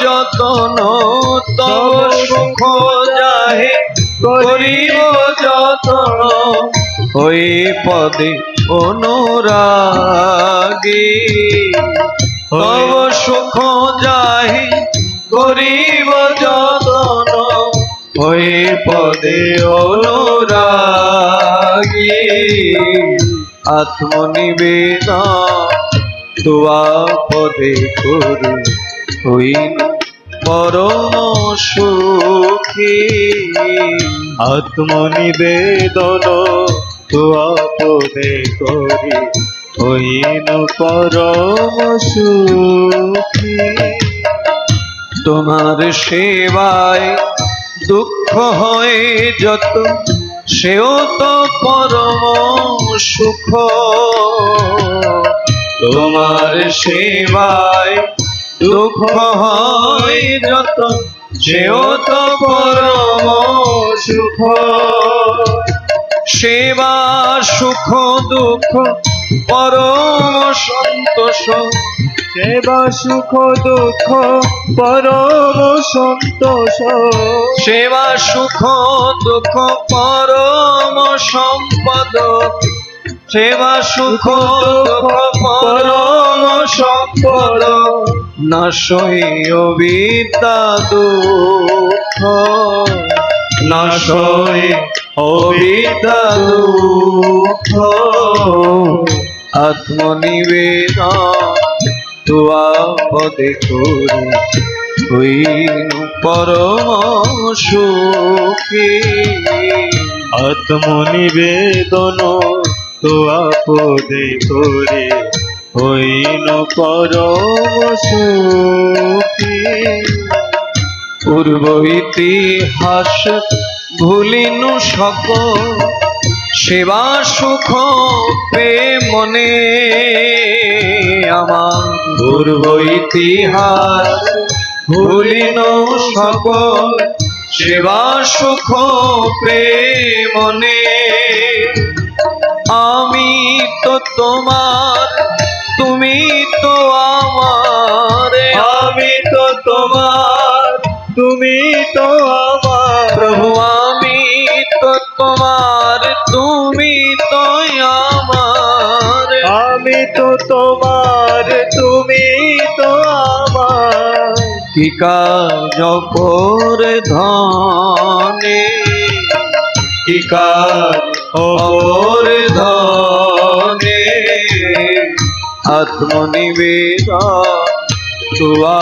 যতন তব সুখ যাহে করিব যতন ওই পদে অনুরাগী তব সুখ যাহে করিব যতন ওই পদে অনুরাগী আত্মনিবেদন তোয়া পদে করি হইন পরম সুখী আত্মনিবেদন তোয়া পদে করি হইন পরম সুখী তোমার সেবায় দুঃখ হয় যত সেও তো পরম সুখ তোমার সেবায় দুঃখ হয় যত সেও তো পরম সুখ সেবা সুখ দুঃখ পরম সন্তোষ সেবা সুখ দুঃখ পরম সন্তোষ সেবা সুখ দুঃখ পরম সম্পদ সেবা সুখ দুঃখ পরম সম্পদ নাশই অবিদ্যা দুঃখ নাশই অবিদ্যা দুঃখ আত্মনিবেদন তোয়া পদে করি হইন পরম সুখী আত্মনিবেদন তোয়া পদে করি হইন পরম সুখী পূর্ব ইতিহাস ভুলিনু সকল সেবা সুখ পে মনে আমার পূর্ব ইতিহাস ভুলিনু সকল সেবা সুখ পে মনে আমি তো তোমার তুমি তো আমার আমি তো তোমার তুমি তো আমার প্রভু আমি তো তোমার তুমি তো আমার আমি তো তোমার তুমি তো আমার কি কাজ অপর ধনে কি কাজ অপর ধনে আত্মনিবেদন তোয়া